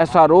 SRO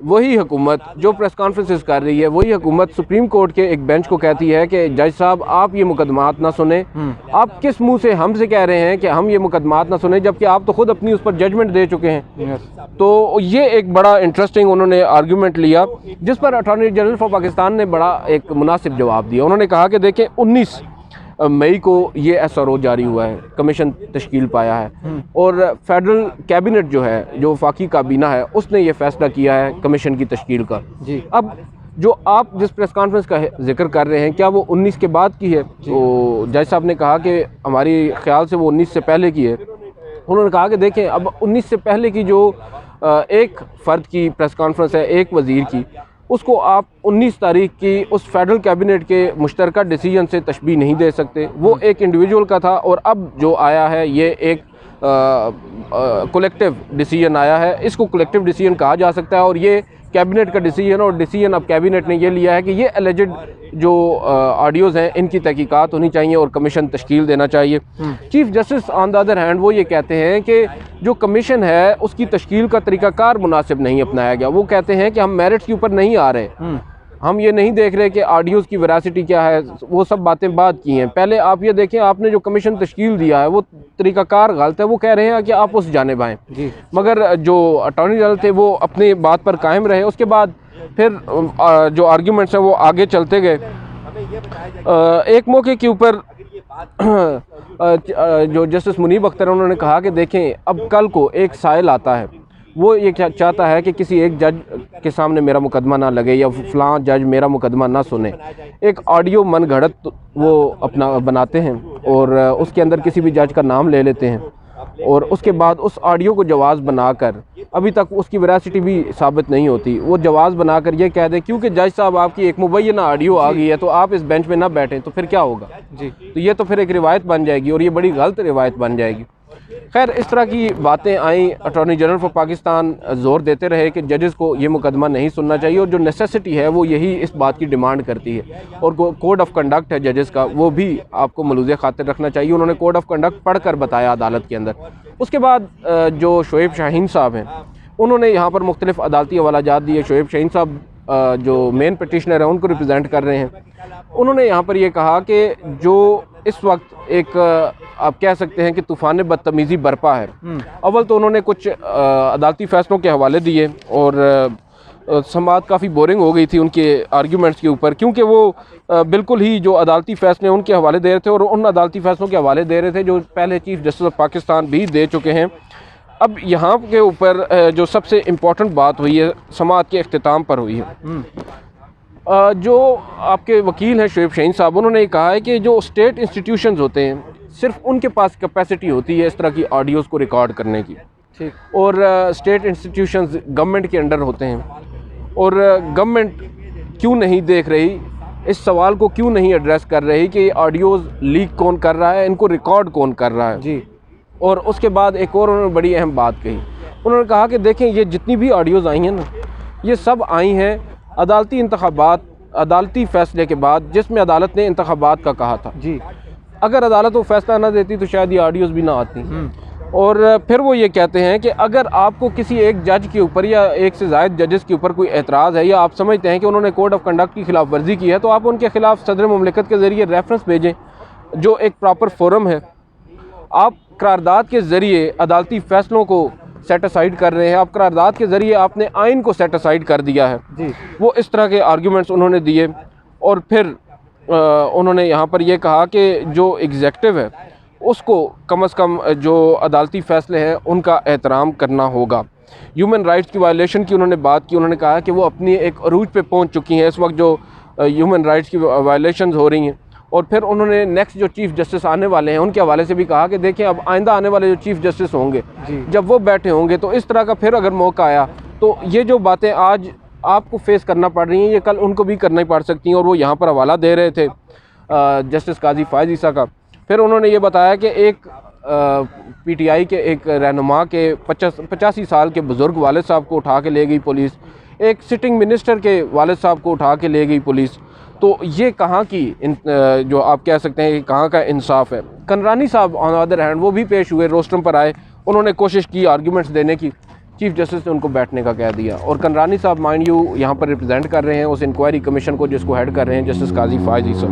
وہی حکومت جو پریس کانفرنسز کر رہی ہے، وہی حکومت سپریم کورٹ کے ایک بینچ کو کہتی ہے کہ جج صاحب آپ یہ مقدمات نہ سنیں. آپ کس منہ سے ہم سے کہہ رہے ہیں کہ ہم یہ مقدمات نہ سنیں، جبکہ آپ تو خود اپنی اس پر ججمنٹ دے چکے ہیں. تو یہ ایک بڑا انٹرسٹنگ انہوں نے آرگیومنٹ لیا، جس پر اٹارنی جنرل فار پاکستان نے بڑا ایک مناسب جواب دیا. انہوں نے کہا کہ دیکھیں 19 مئی کو یہ ایس آر او جاری ہوا ہے، کمیشن تشکیل پایا ہے، اور فیڈرل کیبنٹ جو ہے، جو وفاقی کابینہ ہے، اس نے یہ فیصلہ کیا ہے کمیشن کی تشکیل کا. اب جو آپ جس پریس کانفرنس کا ذکر کر رہے ہیں، کیا وہ 19 کے بعد کی ہے؟ تو جج صاحب نے کہا کہ ہماری خیال سے وہ 19 سے پہلے کی ہے. انہوں نے کہا کہ دیکھیں اب 19 سے پہلے کی جو ایک فرد کی پریس کانفرنس ہے، ایک وزیر کی، اس کو آپ 19 تاریخ کی اس فیڈرل کیبنٹ کے مشترکہ ڈیسیجن سے تشبیہ نہیں دے سکتے. وہ ایک انڈیویجول کا تھا، اور اب جو آیا ہے یہ ایک کولیکٹیو ڈیسیجن آیا ہے. اس کو کولیکٹیو ڈیسیجن کہا جا سکتا ہے، اور یہ کیبنٹ کا ڈیسیجن، اور ڈیسیجن اب کیبنٹ نے یہ لیا ہے کہ یہ اللیجڈ جو آڈیوز ہیں ان کی تحقیقات ہونی چاہیے اور کمیشن تشکیل دینا چاہیے. Chief justice on the other hand وہ یہ کہتے ہیں کہ جو کمیشن ہے اس کی تشکیل کا طریقہ کار مناسب نہیں اپنایا گیا. وہ کہتے ہیں کہ ہم میرٹس کے اوپر نہیں آ رہے، ہم یہ نہیں دیکھ رہے کہ آڈیوز کی ویراسٹی کیا ہے، وہ سب باتیں بعد کی ہیں. پہلے آپ یہ دیکھیں آپ نے جو کمیشن تشکیل دیا ہے وہ طریقہ کار غلط ہے. وہ کہہ رہے ہیں کہ آپ اس جانب آئیں، مگر جو اٹارنی جنرل تھے وہ اپنی بات پر قائم رہے. اس کے بعد پھر جو آرگیومنٹس ہیں وہ آگے چلتے گئے. ایک موقع کے اوپر جو جسٹس منیب اختر انہوں نے کہا کہ دیکھیں اب کل کو ایک سائل آتا ہے، وہ یہ چاہتا ہے کہ کسی ایک جج کے سامنے میرا مقدمہ نہ لگے یا فلاں جج میرا مقدمہ نہ سنے. ایک آڈیو من گھڑت وہ اپنا بناتے ہیں اور اس کے اندر کسی بھی جج کا نام لے لیتے ہیں، اور اس کے بعد اس آڈیو کو جواز بنا کر، ابھی تک اس کی ویراسٹی بھی ثابت نہیں ہوتی، وہ جواز بنا کر یہ کہہ دیں کیونکہ جج صاحب آپ کی ایک مبینہ آڈیو آ گئی ہے تو آپ اس بینچ میں نہ بیٹھیں، تو پھر کیا ہوگا؟ تو یہ تو پھر ایک روایت بن جائے گی، اور یہ بڑی غلط روایت بن جائے گی. خیر اس طرح کی باتیں آئیں. اٹارنی جنرل فار پاکستان زور دیتے رہے کہ ججز کو یہ مقدمہ نہیں سننا چاہیے، اور جو نیسیسٹی ہے وہ یہی اس بات کی ڈیمانڈ کرتی ہے، اور کوڈ آف کنڈکٹ ہے ججز کا، وہ بھی آپ کو ملوز خاطر رکھنا چاہیے. انہوں نے کوڈ آف کنڈکٹ پڑھ کر بتایا عدالت کے اندر. اس کے بعد جو شعیب شاہین صاحب ہیں انہوں نے یہاں پر مختلف عدالتی حوالہ جات دیے. شعیب شاہین صاحب جو مین پٹیشنر ہیں ان کو ریپرزینٹ کر رہے ہیں. انہوں نے یہاں پر یہ کہا کہ جو اس وقت ایک آپ کہہ سکتے ہیں کہ طوفان بدتمیزی برپا ہے. اول تو انہوں نے کچھ عدالتی فیصلوں کے حوالے دیے، اور سماعت کافی بورنگ ہو گئی تھی ان کے آرگیومنٹس کے اوپر، کیونکہ وہ بالکل ہی جو عدالتی فیصلے ان کے حوالے دے رہے تھے، اور ان عدالتی فیصلوں کے حوالے دے رہے تھے جو پہلے چیف جسٹس آف پاکستان بھی دے چکے ہیں. اب یہاں کے اوپر جو سب سے امپورٹنٹ بات ہوئی ہے سماعت کے اختتام پر ہوئی ہے. جو آپ کے وکیل ہیں شعیب شاہین صاحب، انہوں نے یہ کہا ہے کہ جو اسٹیٹ انسٹیٹیوشنز ہوتے ہیں صرف ان کے پاس کیپیسٹی ہوتی ہے اس طرح کی آڈیوز کو ریکارڈ کرنے کی، اور اسٹیٹ انسٹیٹیوشنز گورنمنٹ کے انڈر ہوتے ہیں، اور گورنمنٹ کیوں نہیں دیکھ رہی، اس سوال کو کیوں نہیں ایڈریس کر رہی کہ یہ آڈیوز لیک کون کر رہا ہے، ان کو ریکارڈ کون کر رہا ہے. اور اس کے بعد ایک اور انہوں نے بڑی اہم بات کہی. انہوں نے کہا کہ دیکھیں یہ جتنی بھی آڈیوز آئی ہیں نا، یہ سب آئی ہیں عدالتی انتخابات، عدالتی فیصلے کے بعد، جس میں عدالت نے انتخابات کا کہا تھا. اگر عدالت وہ فیصلہ نہ دیتی تو شاید یہ آڈیوز بھی نہ آتی. اور پھر وہ یہ کہتے ہیں کہ اگر آپ کو کسی ایک جج کے اوپر یا ایک سے زائد ججز کے اوپر کوئی اعتراض ہے، یا آپ سمجھتے ہیں کہ انہوں نے کوڈ آف کنڈکٹ کی خلاف ورزی کی ہے، تو آپ ان کے خلاف صدر مملکت کے ذریعے ریفرنس بھیجیں، جو ایک پراپر فورم ہے. آپ قرارداد کے ذریعے عدالتی فیصلوں کو سیٹ اسائیڈ کر رہے ہیں، آپ قرارداد کے ذریعے آپ نے آئین کو سیٹ اسائیڈ کر دیا ہے. وہ اس طرح کے آرگیومنٹس انہوں نے دیے. اور پھر انہوں نے یہاں پر یہ کہا کہ جو ایگزیکٹو ہے اس کو کم از کم جو عدالتی فیصلے ہیں ان کا احترام کرنا ہوگا. ہیومن رائٹس کی وائلیشن کی انہوں نے بات کی. انہوں نے کہا کہ وہ اپنی ایک عروج پہ پہنچ چکی ہیں اس وقت جو ہیومن رائٹس کی وائلیشنز ہو رہی ہیں. اور پھر انہوں نے نیکسٹ جو چیف جسٹس آنے والے ہیں ان کے حوالے سے بھی کہا کہ دیکھیں اب آئندہ آنے والے جو چیف جسٹس ہوں گے جب وہ بیٹھے ہوں گے تو اس طرح کا پھر اگر موقع آیا تو یہ جو باتیں آج آپ کو فیس کرنا پڑ رہی ہیں یہ کل ان کو بھی کرنا ہی پڑ سکتی ہیں. اور وہ یہاں پر حوالہ دے رہے تھے جسٹس قاضی فائز عیسیٰ کا. پھر انہوں نے یہ بتایا کہ ایک پی ٹی آئی کے ایک رہنما کے 85 سال کے بزرگ والد صاحب کو اٹھا کے لے گئی پولیس، ایک سٹنگ منسٹر کے والد صاحب کو اٹھا کے لے گئی پولیس. تو یہ کہاں کی جو آپ کہہ سکتے ہیں کہ کہاں کا انصاف ہے. کنرانی صاحب آن ادر ہینڈ وہ بھی پیش ہوئے، روسٹرم پر آئے، انہوں نے کوشش کی آرگیومنٹس دینے کی. چیف جسٹس نے ان کو بیٹھنے کا کہہ دیا. اور کنرانی صاحب مائنڈ یو یہاں پر ریپرزینٹ کر رہے ہیں اس انکوائری کمیشن کو جس کو ہیڈ کر رہے ہیں جسٹس قاضی فائز عیسی.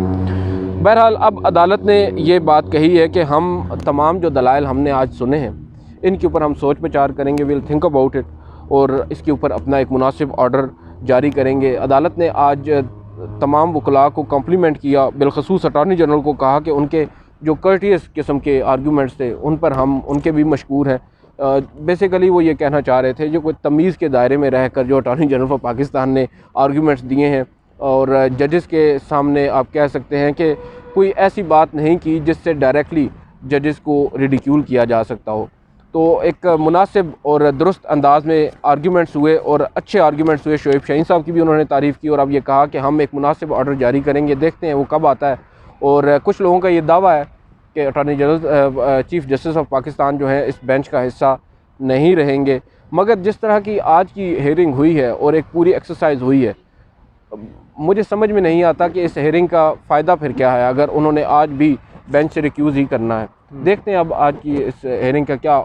بہرحال اب عدالت نے یہ بات کہی ہے کہ ہم تمام جو دلائل ہم نے آج سنے ہیں ان کے اوپر ہم سوچ بچار کریں گے, ویل تھنک اباؤٹ اٹ, اور اس کے اوپر اپنا ایک مناسب آرڈر جاری کریں گے. عدالت نے آج تمام وکلاء کو کمپلیمنٹ کیا, بالخصوص اٹارنی جنرل کو کہا کہ ان کے جو کرٹیس قسم کے آرگیومنٹس تھے ان پر ہم ان کے بھی مشکور ہیں. بیسیکلی وہ یہ کہنا چاہ رہے تھے جو کوئی تمیز کے دائرے میں رہ کر جو اٹارنی جنرل آف پاکستان نے آرگیومنٹس دیے ہیں اور ججز کے سامنے آپ کہہ سکتے ہیں کہ کوئی ایسی بات نہیں کی جس سے ڈائریکٹلی ججز کو ریڈیکیول کیا جا سکتا ہو. تو ایک مناسب اور درست انداز میں آرگیومنٹس ہوئے اور اچھے آرگیومنٹس ہوئے. شعیب شاہین صاحب کی بھی انہوں نے تعریف کی اور اب یہ کہا کہ ہم ایک مناسب آرڈر جاری کریں گے, دیکھتے ہیں وہ کب آتا ہے. اور کچھ لوگوں کا یہ دعویٰ ہے کہ attorney general chief justice of Pakistan جو ہے اس بینچ کا حصہ نہیں رہیں گے. مگر جس طرح کی آج کی ہیئرنگ ہوئی ہے اور ایک پوری ایکسرسائز ہوئی ہے, مجھے سمجھ میں نہیں آتا کہ اس ہیئرنگ کا فائدہ پھر کیا ہے اگر انہوں نے آج بھی بینچ سے ریکیوز ہی کرنا ہے. دیکھتے ہیں اب آج کی اس ہیئرنگ کا کیا